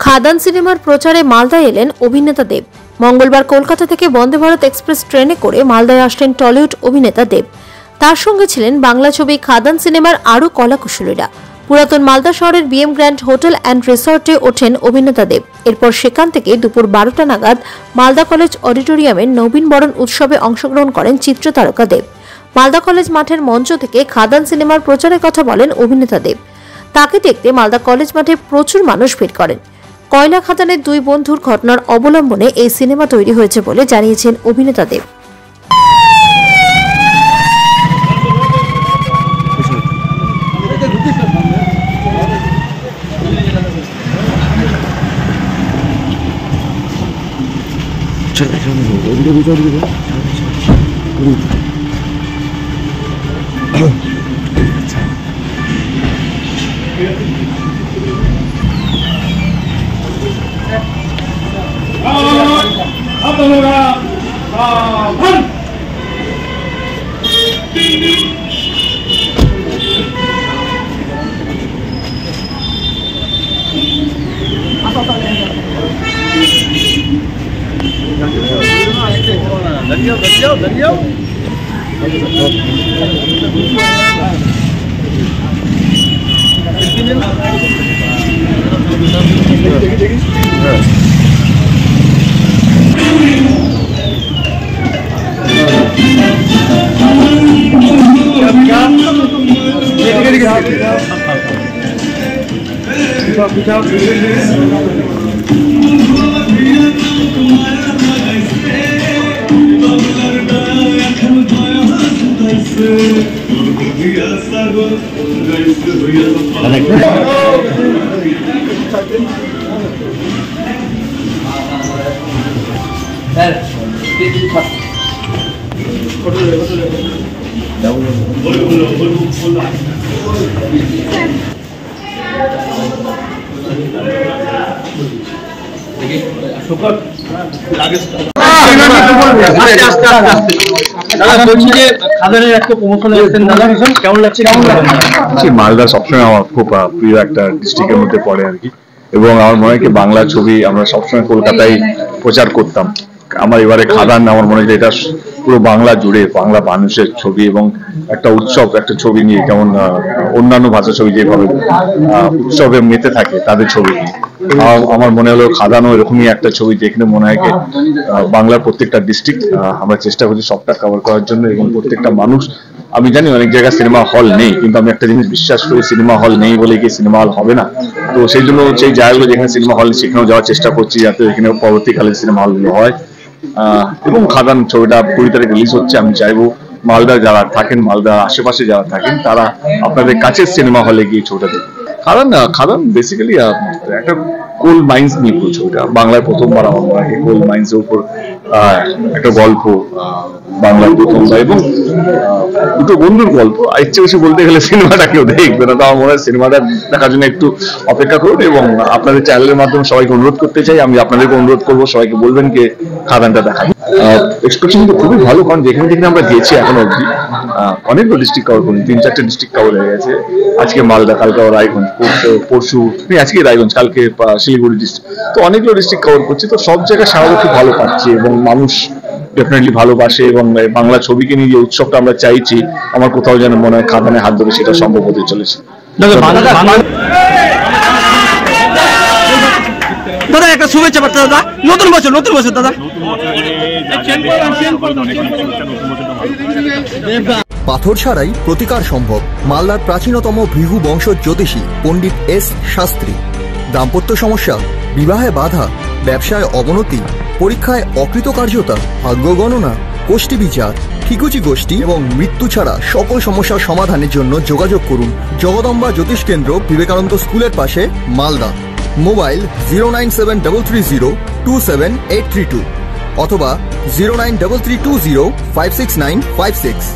খাদান সিনেমার প্রচারে মালদায় এলেন অভিনেতা দেব। মঙ্গলবার কলকাতা থেকে বন্দে ভারত এক্সপ্রেস ট্রেনে করে মালদায় আসলেন টলিউড অভিনেতা দেব। তার সঙ্গে ছিলেন বাংলা ছবি খাদান সিনেমার আরও কলাকুশলীরা। পুরাতন মালদা শহরের বিএম গ্র্যান্ড হোটেল অ্যান্ড রিসর্টে ওঠেন অভিনেতা দেব। এরপর সেখান থেকে দুপুর 12টা নাগাদ মালদা কলেজ অডিটোরিয়ামের নবীন বরণ উৎসবে অংশগ্রহণ করেন চিত্রতারকা দেব। মালদা কলেজ মাঠের মঞ্চ থেকে খাদান সিনেমার প্রচারের কথা বলেন অভিনেতা দেব। তাকে দেখতে মালদা কলেজ মাঠে প্রচুর মানুষ ভিড় করেন। কয়লা খাদানের দুই বন্ধুর ঘটনার অবলম্বনে এই সিনেমা তৈরি হয়েছে বলে জানিয়েছেন অভিনেতা দেব। মালদা সবসময় আমার খুব প্রিয় একটা ডিস্ট্রিক্টের মধ্যে পড়ে আর কি, এবং আমার মনে হয় কি বাংলা ছবি আমরা সবসময় কলকাতায় প্রচার করতাম। আমার এবারে খাদান আমার মনে হয় এটা পুরো বাংলা জুড়ে বাংলা মানুষের ছবি এবং একটা উৎসব, একটা ছবি নিয়ে যেমন অন্যান্য ভাষা ছবি যেভাবে উৎসবে মেতে থাকে তাদের ছবি নিয়ে আমার মনে হলো খাদানও এরকমই একটা ছবি, যেখানে মনে হয় কি বাংলার প্রত্যেকটা ডিস্ট্রিক্ট আমরা চেষ্টা করছি সবটা কভার করার জন্য, এবং প্রত্যেকটা মানুষ, আমি জানি অনেক জায়গায় সিনেমা হল নেই, কিন্তু আমি একটা জিনিস বিশ্বাস করি সিনেমা হল নেই বলে কি সিনেমা হল হবে না। তো সেই জন্য সেই জায়গাগুলো যেখানে সিনেমা হল সেখানেও যাওয়ার চেষ্টা করছি, যাতে এখানে পরবর্তীকালে সিনেমা হলগুলো হয়। এবং খাদান ছবিটা 20 তারিখ রিলিজ হচ্ছে। আমি চাইবো মালদা যারা থাকেন, মালদা আশেপাশে যারা থাকেন, তারা আপনাদের কাছের সিনেমা হলে গিয়ে ছবিটা দেখুন। খাদান বেসিক্যালি একটা কোল মাইন্স নিয়ে পুরো ছবিটা, বাংলায় প্রথমবার আমার মনে হয় কোল মাইন্স এর উপর একটা গল্প, বাংলার প্রথমবার, এবং দুটো বন্ধুর গল্প। ইচ্ছে বেশি বলতে গেলে সিনেমাটা কেউ দেখবে না, তো আমার মনে হয় সিনেমাটা দেখার জন্য একটু অপেক্ষা করুন। এবং আপনাদের চ্যানেলের মাধ্যমে সবাইকে অনুরোধ করতে চাই, আমি আপনাদেরকে অনুরোধ করবো সবাইকে বলবেন কে খাদানটা দেখান। এক্সপেকটেশন কিন্তু খুবই ভালো, কারণ যেখানে যেখানে আমরা গেছি এখনো অব্দি অনেকগুলো ডিস্ট্রিক্ট কভার করি, 3-4টে ডিস্ট্রিক্ট কভার হয়ে গেছে। আজকে মালদা, কালকে রায়গঞ্জ, পরশু আজকে রায়গঞ্জ, কালকে শিলিগুড়ি ডিস্ট্রিক্ট, তো অনেকগুলো ডিস্ট্রিক্ট কভার করছি। তো সব জায়গায় সারা খুব ভালো পাচ্ছি এবং মানুষ ডেফিনেটলি ভালোবাসে, এবং বাংলা ছবিকে নিয়ে যে উৎসবটা আমরা চাইছি, আমার কোথাও যেন মনে হয় খাদানের হাত ধরে সেটা সম্ভব হতে চলেছে। দাদা একটা শুভেচ্ছা বার্তা দাদা, নতুন বছর দাদা। পাথর ছাড়াই প্রতিকার সম্ভব। মালদার প্রাচীনতম ভৃগু বংশ জ্যোতিষী পণ্ডিত এস শাস্ত্রী। দাম্পত্য সমস্যা, বিবাহে বাধা, ব্যবসায় অবনতি, পরীক্ষায় অকৃতকার্যতা, ভাগ্য গণনা, কোষ্ঠী বিচার, ঠিকুচি গোষ্ঠী এবং মৃত্যু ছাড়া সকল সমস্যার সমাধানের জন্য যোগাযোগ করুন জগদম্বা জ্যোতিষ কেন্দ্র, বিবেকানন্দ স্কুলের পাশে, মালদা। মোবাইল 09733027832 অথবা 09332056956।